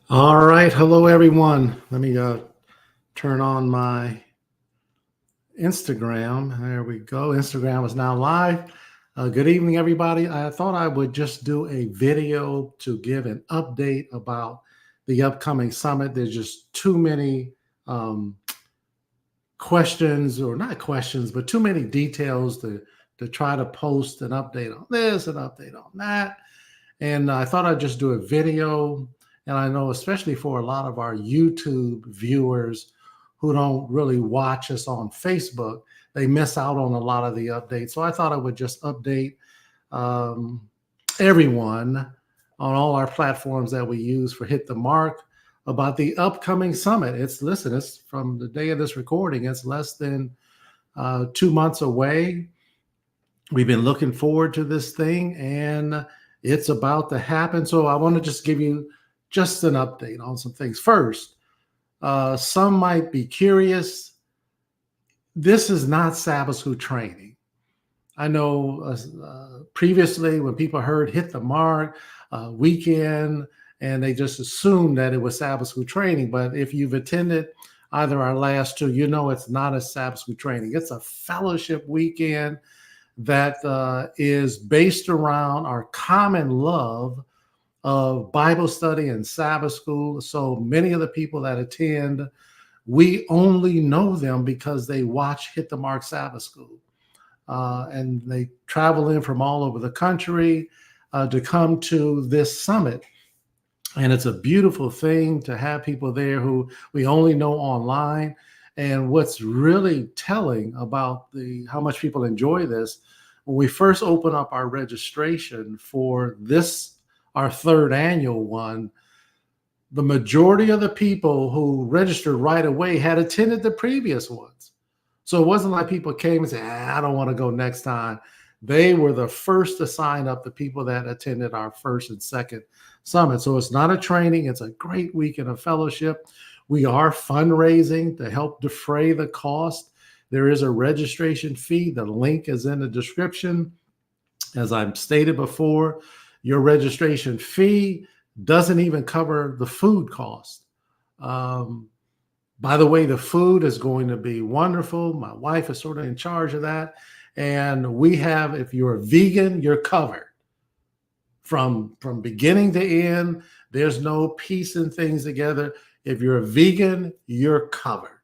All right. Hello, everyone. Let me turn on my Instagram. There we go. Instagram is now live. Good evening, everybody. I thought I would just do a video to give an update about the upcoming summit. There's just too many um, questions, or not questions, but too many details to try to post an update on this, an update on that. And I thought I'd just do a video. And I know, especially for a lot of our YouTube viewers who don't really watch us on Facebook, they miss out on a lot of the updates. So I thought I would just update um, everyone on all our platforms that we use for Hit the Mark about the upcoming summit. It's from the day of this recording, it's less than 2 months away. We've been looking forward to this thing, and it's about to happen. So I want to just give you just an update on some things. First, some might be curious. This is not Sabbath school training. I know previously when people heard Hit the Mark weekend, and they just assumed that it was Sabbath school training. But if you've attended either our last two, you know it's not a Sabbath school training. It's a fellowship weekend that is based around our common love of Bible study and Sabbath school. So many of the people that attend, we only know them because they watch Hit the Mark Sabbath School. And they travel in from all over the country to come to this summit. And it's a beautiful thing to have people there who we only know online. And what's really telling about how much people enjoy this, when we first open up our registration for this, our third annual one, the majority of the people who registered right away had attended the previous ones. So it wasn't like people came and said, I don't want to go next time. They were the first to sign up, the people that attended our first and second summit. So it's not a training. It's a great weekend of fellowship. We are fundraising to help defray the cost. There is a registration fee. The link is in the description. As I've stated before, your registration fee doesn't even cover the food cost. By the way, the food is going to be wonderful. My wife is sort of in charge of that. And we have, if you're a vegan, you're covered. From beginning to end, there's no piecing things together. If you're a vegan, you're covered.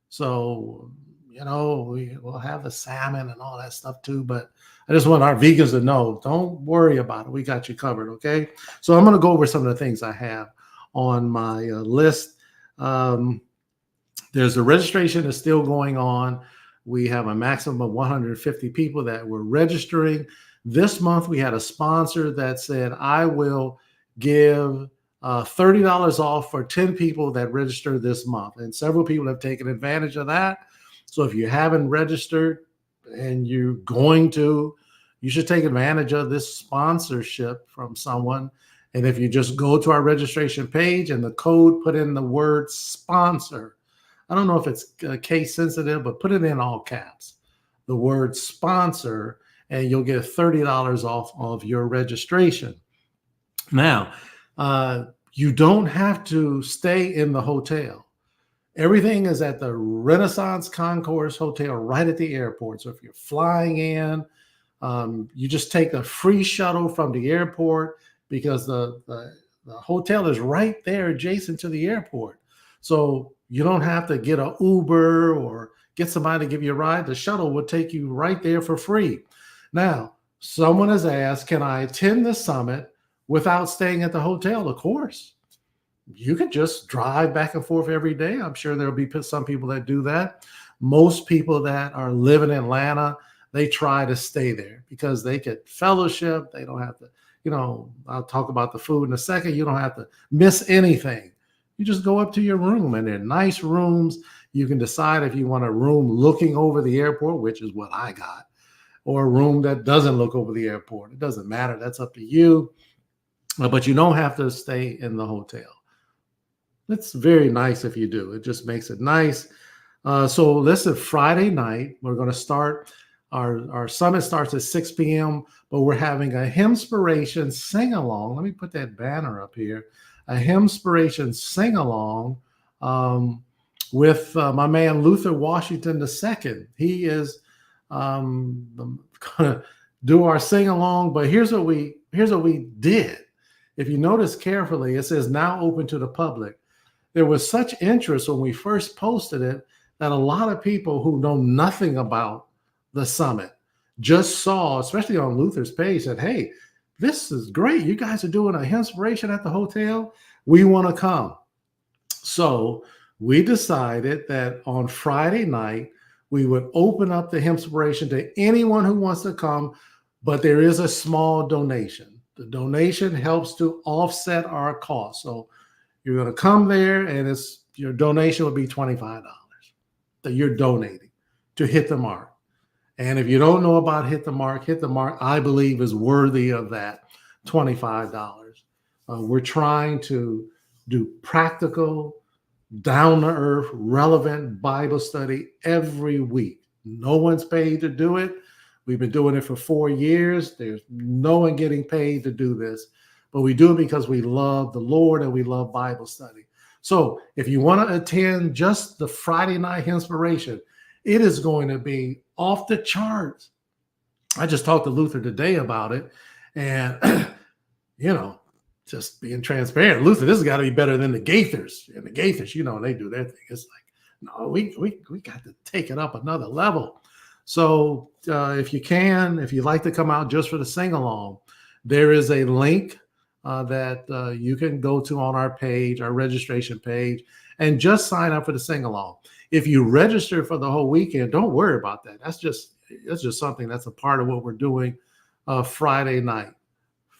So, we'll have the salmon and all that stuff too. But I just want our vegans to know, don't worry about it. We got you covered, okay? So I'm going to go over some of the things I have on my list. There's a registration that's still going on. We have a maximum of 150 people that were registering. This month, we had a sponsor that said, I will give $30 off for 10 people that register this month. And several people have taken advantage of that. So if you haven't registered and you're going to, you should take advantage of this sponsorship from someone. And if you just go to our registration page and the code, put in the word sponsor. I don't know if it's case sensitive, but put it in all caps, the word sponsor, and you'll get $30 off of your registration. Now, you don't have to stay in the hotel. Everything is at the Renaissance Concourse Hotel right at the airport. So if you're flying in, you just take a free shuttle from the airport, because the hotel is right there adjacent to the airport. So you don't have to get an Uber or get somebody to give you a ride. The shuttle will take you right there for free. Now, someone has asked, can I attend the summit without staying at the hotel? Of course. You could just drive back and forth every day. I'm sure there'll be some people that do that. Most people that are living in Atlanta, they try to stay there because they get fellowship. They don't have to, I'll talk about the food in a second. You don't have to miss anything. You just go up to your room, and they're nice rooms. You can decide if you want a room looking over the airport, which is what I got, or a room that doesn't look over the airport. It doesn't matter. That's up to you. But you don't have to stay in the hotel. It's very nice if you do. It just makes it nice. So listen, Friday night, we're going to start Our summit starts at 6 p.m., but we're having a Hymnspiration sing-along. Let me put that banner up here. A Hymnspiration sing-along with my man Luther Washington II. He is going to do our sing-along, but here's what we did. If you notice carefully, it says now open to the public. There was such interest when we first posted it that a lot of people who know nothing about the summit just saw, especially on Luther's page, said, hey, this is great. You guys are doing a Hymnspiration at the hotel. We want to come. So we decided that on Friday night, we would open up the Hymnspiration to anyone who wants to come, but there is a small donation. The donation helps to offset our costs. So you're going to come there, and your donation will be $25 that you're donating to Hit the Mark. And if you don't know about Hit the Mark, I believe, is worthy of that $25. We're trying to do practical, down-to-earth, relevant Bible study every week. No one's paid to do it. We've been doing it for 4 years. There's no one getting paid to do this, but we do it because we love the Lord and we love Bible study. So if you want to attend just the Friday night Hymnspiration, it is going to be off the charts. I just talked to Luther today about it, and just being transparent, Luther, this has got to be better than the Gaithers. And the Gaithers, they do their thing. It's like, no, we got to take it up another level. So if you'd like to come out just for the sing-along, there is a link that you can go to on our page, our registration page, and just sign up for the sing-along. If you register for the whole weekend, don't worry about that. That's just something that's a part of what we're doing Friday night.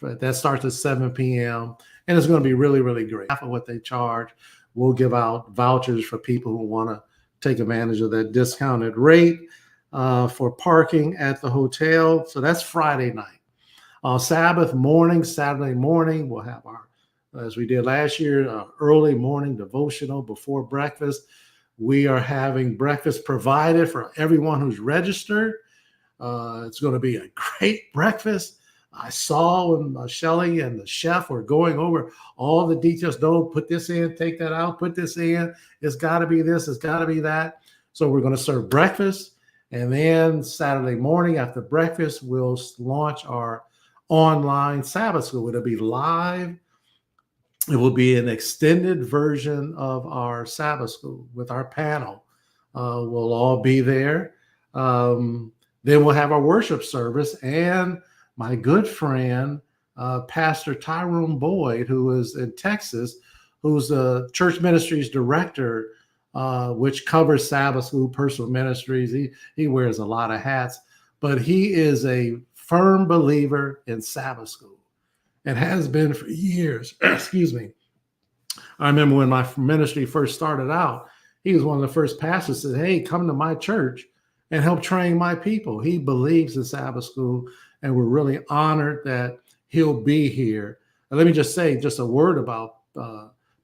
That starts at 7 p.m. and it's going to be really, really great. Half of what they charge, we'll give out vouchers for people who want to take advantage of that discounted rate for parking at the hotel. So that's Friday night. Saturday morning, we'll have as we did last year, early morning devotional before breakfast. We are having breakfast provided for everyone who's registered. It's going to be a great breakfast. I saw when Shelly and the chef were going over all the details. Don't put this in, take that out, put this in. It's got to be this, it's got to be that. So we're going to serve breakfast. And then Saturday morning after breakfast, we'll launch our online Sabbath school. It'll be live. It will be an extended version of our Sabbath school with our panel. We'll all be there. Then we'll have our worship service, and my good friend, Pastor Tyrone Boyd, who is in Texas, who's the church ministries director, which covers Sabbath school, personal ministries. He wears a lot of hats, but he is a firm believer in Sabbath school and has been for years. Excuse me. I remember when my ministry first started out, he was one of the first pastors that said, hey, come to my church and help train my people. He believes in Sabbath school, and we're really honored that he'll be here. And let me just say just a word about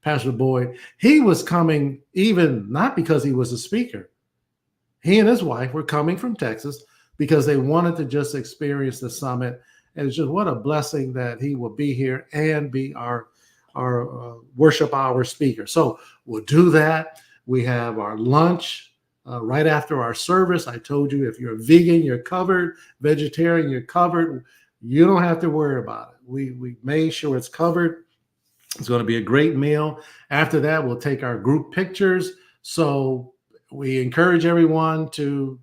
Pastor Boyd. He was coming even not because he was a speaker. He and his wife were coming from Texas because they wanted to just experience the summit. And it's just what a blessing that he will be here and be our worship hour speaker. So we'll do that. We have our lunch right after our service. I told you, if you're a vegan, you're covered. Vegetarian, you're covered. You don't have to worry about it. We made sure it's covered. It's going to be a great meal. After that, we'll take our group pictures. So we encourage everyone to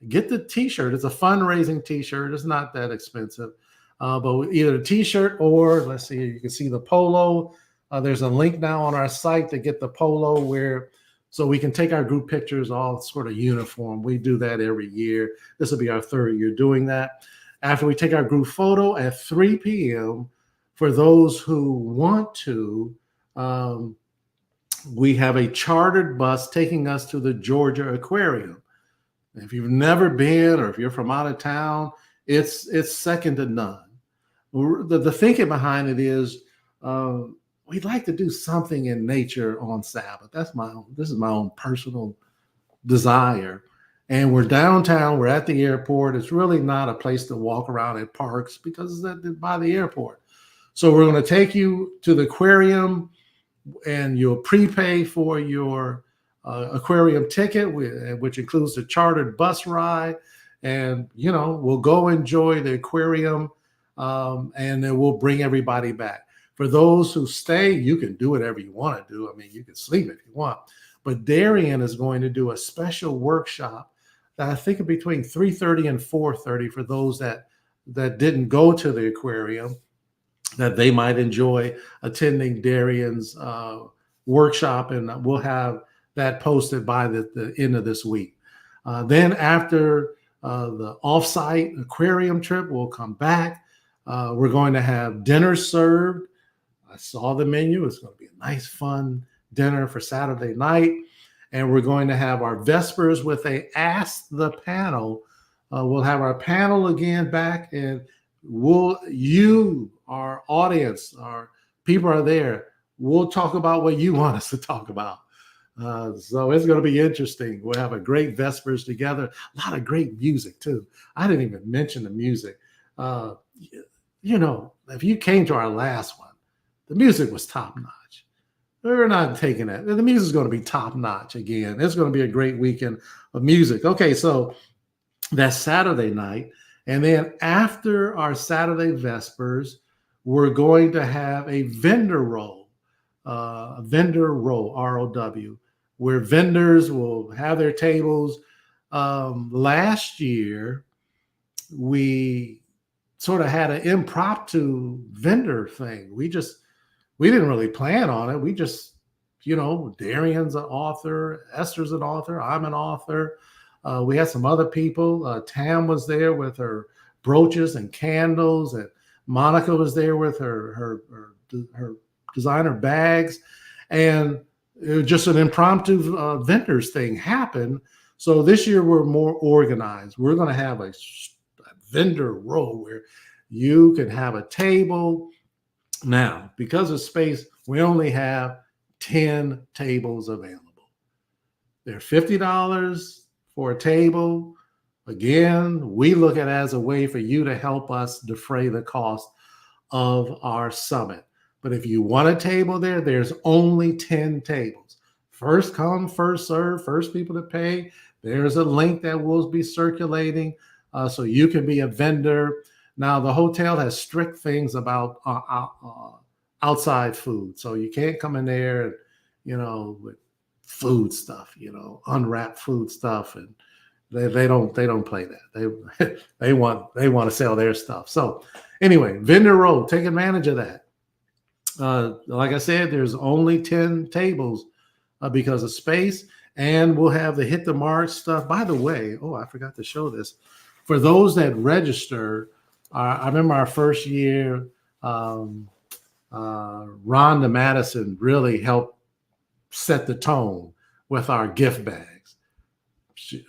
get the t-shirt. It's a fundraising t-shirt. It's not that expensive. But either a t-shirt or, let's see, you can see the polo. There's a link now on our site to get the polo so we can take our group pictures all sort of uniform. We do that every year. This will be our third year doing that. After we take our group photo at 3 p.m., for those who want to, we have a chartered bus taking us to the Georgia Aquarium. If you've never been, or if you're from out of town, it's second to none. The thinking behind it is we'd like to do something in nature on Sabbath. This is my own personal desire. And we're downtown. We're at the airport. It's really not a place to walk around at parks because it's by the airport. So we're going to take you to the aquarium, and you'll prepay for your aquarium ticket, which includes the chartered bus ride. And, we'll go enjoy the aquarium, and then we'll bring everybody back. For those who stay, you can do whatever you want to do. I mean, you can sleep if you want. But Darian is going to do a special workshop that I think between 3:30 and 4:30 for those that didn't go to the aquarium, that they might enjoy attending Darian's workshop, and we'll have that posted by the end of this week. Then after the offsite aquarium trip, we'll come back. We're going to have dinner served. I saw the menu. It's going to be a nice, fun dinner for Saturday night. And we're going to have our Vespers with a Ask the Panel. We'll have our panel again back, and our audience, our people are there. We'll talk about what you want us to talk about. So it's going to be interesting. We'll have a great Vespers together. A lot of great music too. I didn't even mention the music. If you came to our last one, the music was top notch. We're not taking that. The music is going to be top notch again. It's going to be a great weekend of music. Okay, so that's Saturday night. And then after our Saturday Vespers, we're going to have a vendor roll, ROW, where vendors will have their tables. Last year, we sort of had an impromptu vendor thing. We didn't really plan on it. We just, Darian's an author, Esther's an author, I'm an author. We had some other people. Tam was there with her brooches and candles, and Monica was there with her designer bags, and it was just an impromptu vendors thing happened. So this year we're more organized. We're going to have a vendor roll where you can have a table. Now, because of space, we only have 10 tables available. They're $50 for a table. Again, we look at it as a way for you to help us defray the cost of our summit. But if you want a table there's only 10 tables. First come, first serve, first people to pay. There's a link that will be circulating so you can be a vendor. Now, the hotel has strict things about outside food. So you can't come in there, with food stuff, unwrapped food stuff. And they don't play that. They want to sell their stuff. So anyway, vendor roll, take advantage of that. Like I said, there's only 10 tables because of space, and we'll have the hit the mark stuff. By the way, I forgot to show this. For those that register, I remember our first year, Rhonda Madison really helped set the tone with our gift bags.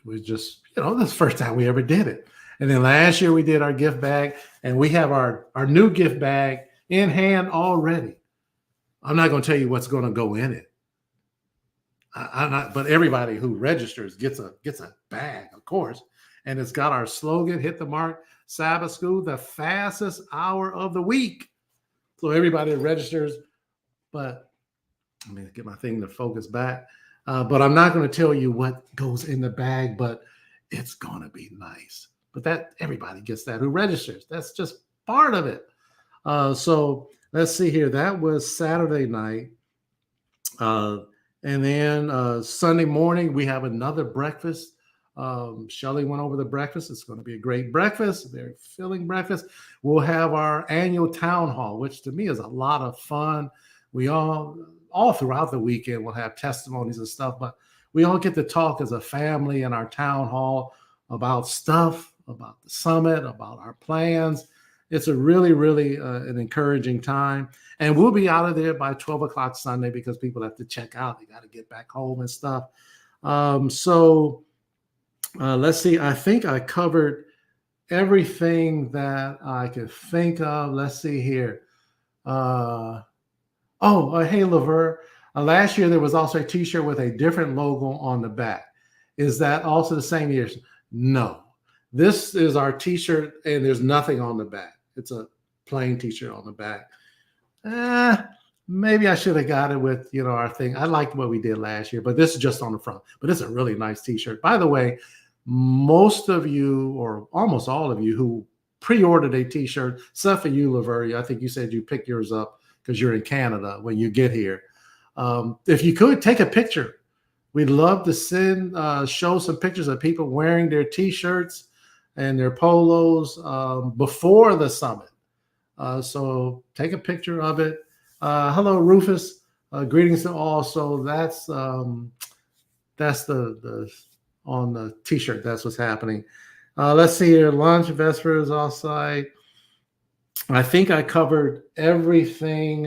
We just, that's the first time we ever did it. And then last year we did our gift bag, and we have our new gift bag in hand already. I'm not going to tell you what's going to go in it. But everybody who registers gets a bag, of course. And it's got our slogan, hit the mark, Sabbath School, the fastest hour of the week. So everybody registers, but let me get my thing to focus back. But I'm not going to tell you what goes in the bag, but it's going to be nice. But that everybody gets that who registers. That's just part of it. So let's see here. That was Saturday night. And then Sunday morning, we have another breakfast. Shelley went over the breakfast. It's going to be a great breakfast, very filling breakfast. We'll have our annual town hall, which to me is a lot of fun. We all throughout the weekend, we'll have testimonies and stuff, but we all get to talk as a family in our town hall about stuff, about the summit, about our plans. It's a really, really an encouraging time. And we'll be out of there by 12 o'clock Sunday because people have to check out. They got to get back home and stuff. Let's see. I think I covered everything that I could think of. Let's see here. Hey, Lever. Last year, there was also a T-shirt with a different logo on the back. Is that also the same year? No. This is our T-shirt, and there's nothing on the back. It's a plain T-shirt on the back. Eh, maybe I should have got it with our thing. I liked what we did last year, but this is just on the front. But it's a really nice T-shirt. By the way, most of you, or almost all of you, who pre-ordered a T-shirt, except for you, Laveria, I think you said you picked yours up because you're in Canada when you get here. If you could take a picture, we'd love to show some pictures of people wearing their T-shirts and their polos before the summit. So take a picture of it. Hello, Rufus. Greetings to all. So that's the on the T-shirt. That's what's happening. Let's see here. Lunch, Vespers, offsite. I think I covered everything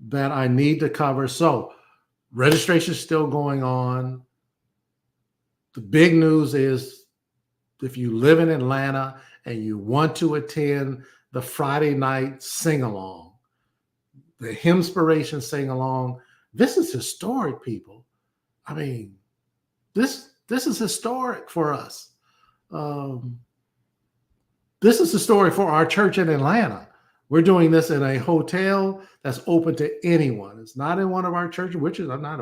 that I need to cover. So registration is still going on. The big news is if you live in Atlanta and you want to attend the Friday night sing-along, the Hymnspiration sing-along, this is historic, people. I mean, this is historic for us. This is historic for our church in Atlanta. We're doing this in a hotel that's open to anyone. It's not in one of our churches, which is I'm not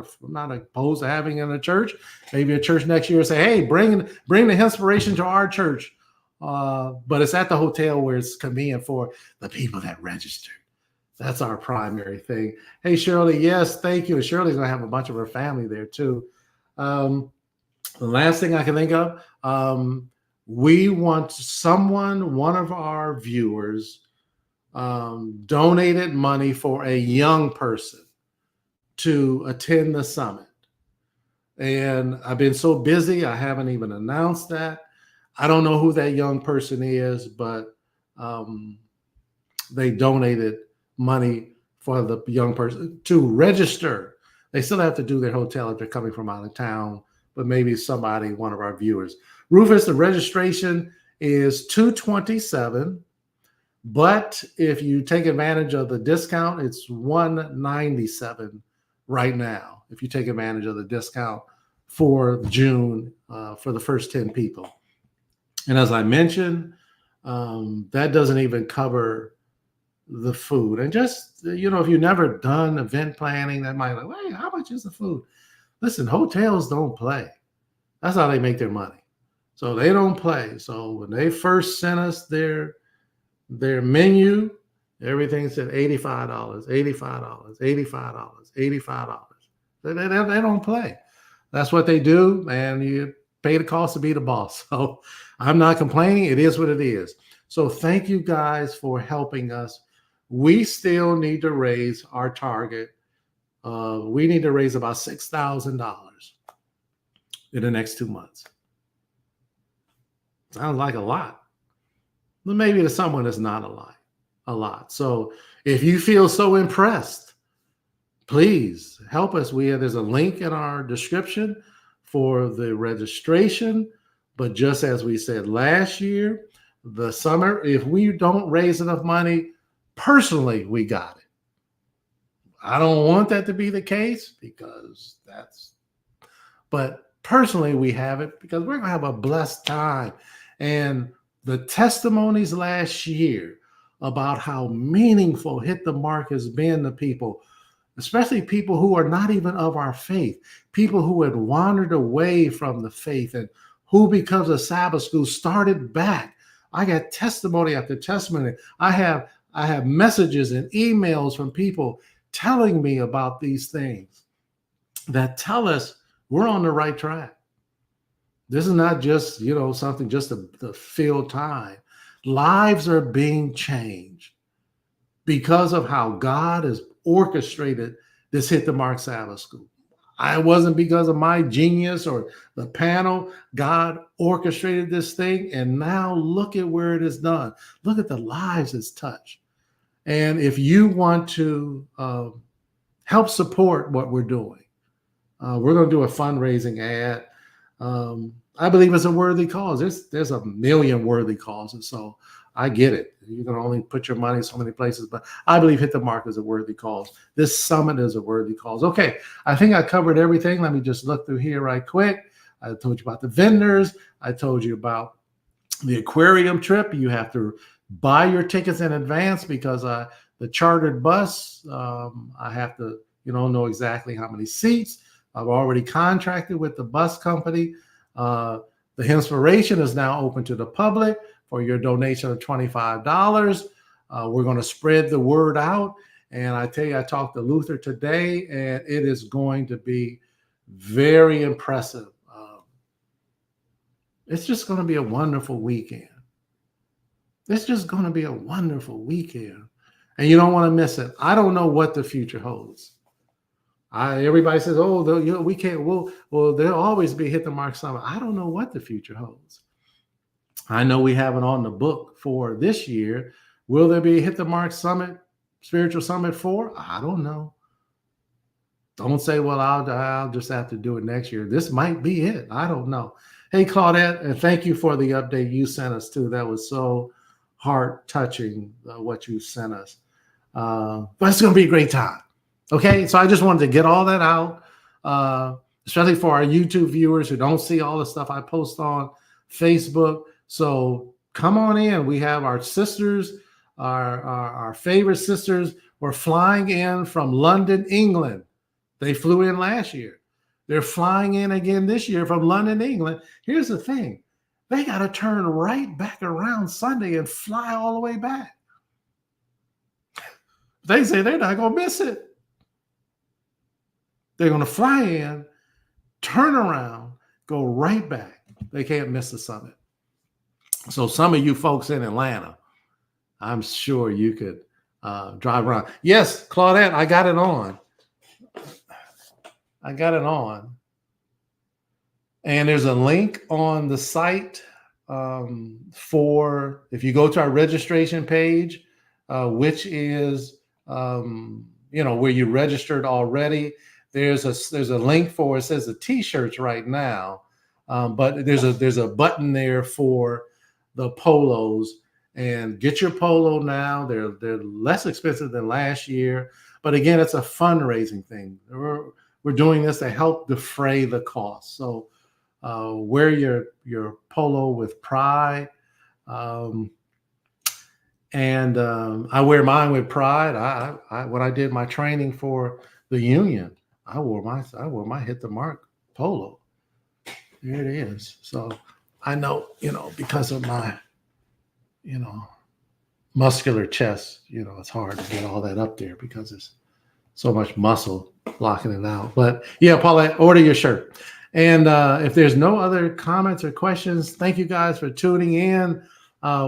opposed to having in a church. Maybe a church next year say, "Hey, bring the Inspiration to our church," but it's at the hotel where it's convenient for the people that registered. That's our primary thing. Hey, Shirley, yes, thank you. Shirley's gonna have a bunch of her family there too. The last thing I can think of, we want one of our viewers donated money for a young person to attend the summit. And I've been so busy, I haven't even announced that. I don't know who that young person is, but they donated money for the young person to register. They still have to do their hotel if they're coming from out of town, but maybe one of our viewers. Rufus, the registration is $227. But if you take advantage of the discount, it's $197 right now. If you take advantage of the discount for June for the first 10 people. And as I mentioned, that doesn't even cover the food. And just, if you've never done event planning, that might be like, wait, how much is the food? Listen, hotels don't play. That's how they make their money. So they don't play. So when they first sent us their menu, everything said $85, $85, $85, $85. They don't play. That's what they do, and you pay the cost to be the boss. So I'm not complaining. It is what it is. So thank you guys for helping us. We still need to raise our target. We need to raise about $6,000 in the next 2 months. Sounds like a lot. But maybe to someone it's not a lot. So if you feel so impressed, please help us. There's a link in our description for the registration. But just as we said last year, the summer, if we don't raise enough money, personally, we got it. I don't want that to be the case but personally, we have it because we're going to have a blessed time. And the testimonies last year about how meaningful Hit the Mark has been to people, especially people who are not even of our faith, people who had wandered away from the faith and who, because of Sabbath school, started back. I got testimony after testimony. I have messages and emails from people telling me about these things that tell us we're on the right track. This is not just, something just to fill time. Lives are being changed because of how God has orchestrated this Hit the Mark Sabbath School. It wasn't because of my genius or the panel. God orchestrated this thing, and now look at where it is done. Look at the lives it's touched. And if you want to help support what we're doing, we're going to do a fundraising ad. I believe it's a worthy cause. There's a million worthy causes. So I get it. You can only put your money in so many places, but I believe Hit the Mark is a worthy cause. This summit is a worthy cause. Okay, I think I covered everything. Let me just look through here right quick. I told you about the vendors. I told you about the aquarium trip. You have to buy your tickets in advance because the chartered bus, I have to, know exactly how many seats. I've already contracted with the bus company. The Inspiration is now open to the public for your donation of $25. We're going to spread the word out. And I tell you, I talked to Luther today, and it is going to be very impressive. It's just going to be a wonderful weekend. It's just going to be a wonderful weekend. And you don't want to miss it. I don't know what the future holds. Everybody says, "Oh, we can't." Well, there'll always be Hit the Mark Summit. I don't know what the future holds. I know we have it on the book for this year. Will there be a Hit the Mark Summit, Spiritual Summit 4? I don't know. Don't say, "Well, I'll just have to do it next year." This might be it. I don't know. Hey, Claudette, and thank you for the update you sent us too. That was so heart-touching, what you sent us. But it's going to be a great time. Okay, so I just wanted to get all that out, especially for our YouTube viewers who don't see all the stuff I post on Facebook. So come on in. We have our sisters, our favorite sisters. We're flying in from London, England. They flew in last year. They're flying in again this year from London, England. Here's the thing. They got to turn right back around Sunday and fly all the way back. They say they're not going to miss it. They're going to fly in, turn around, go right back. They can't miss the summit. So some of you folks in Atlanta, I'm sure you could drive around. Yes, Claudette, I got it on. And there's a link on the site for, if you go to our registration page, which is, where you registered already. There's a link for, it says the t-shirts right now, but there's a button there for the polos, and get your polo now. They're less expensive than last year, but again, it's a fundraising thing. We're doing this to help defray the cost. So wear your polo with pride, and I wear mine with pride. I when I did my training for the union, I wore my Hit the Mark polo. There it is. So I know, because of my, muscular chest, it's hard to get all that up there because there's so much muscle blocking it out. But yeah, Paula, order your shirt. And if there's no other comments or questions, thank you guys for tuning in.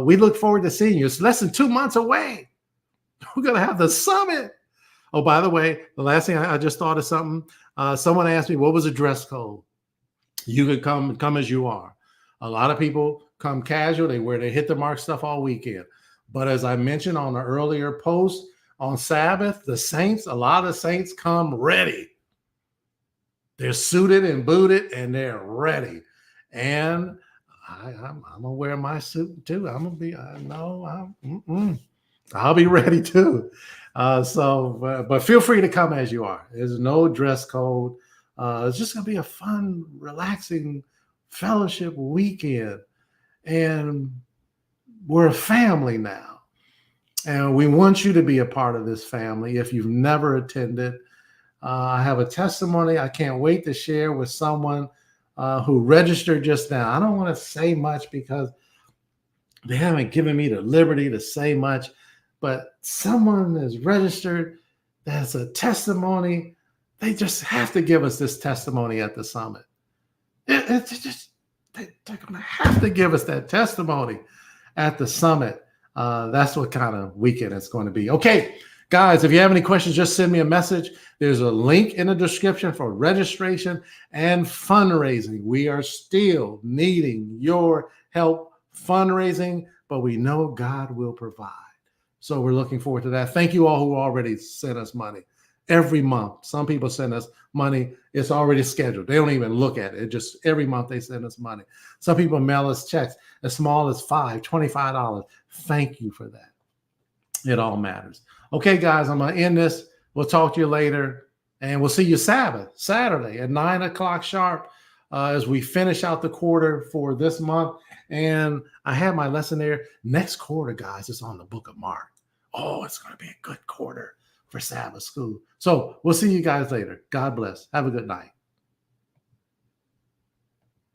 We look forward to seeing you. It's less than 2 months away. We're going to have the summit. Oh, by the way, the last thing I just thought of something. Someone asked me, what was the dress code? You could come as you are. A lot of people come casual. They wear their Hit the Mark stuff all weekend. But as I mentioned on the earlier post, on Sabbath, a lot of saints come ready. They're suited and booted, and they're ready. And I'm going to wear my suit too. I'll be ready too. But feel free to come as you are. There's no dress code. It's just going to be a fun, relaxing fellowship weekend. And we're a family now. And we want you to be a part of this family if you've never attended. I have a testimony I can't wait to share with someone who registered just now. I don't want to say much because they haven't given me the liberty to say much. But someone is registered, that's a testimony. They just have to give us this testimony at the summit. They're going to have to give us that testimony at the summit. That's what kind of weekend it's going to be. Okay, guys, if you have any questions, just send me a message. There's a link in the description for registration and fundraising. We are still needing your help fundraising, but we know God will provide. So we're looking forward to that. Thank you all who already sent us money. every month. Some people send us money. It's already scheduled. They don't even look at it. It just every month they send us money. Some people mail us checks as small as $5, $25. Thank you for that. It all matters. Okay, guys, I'm going to end this. We'll talk to you later. And we'll see you Saturday at 9 o'clock sharp as we finish out the quarter for this month. And I have my lesson there. Next quarter, guys, is on the book of Mark. Oh, it's going to be a good quarter for Sabbath school. So we'll see you guys later. God bless. Have a good night.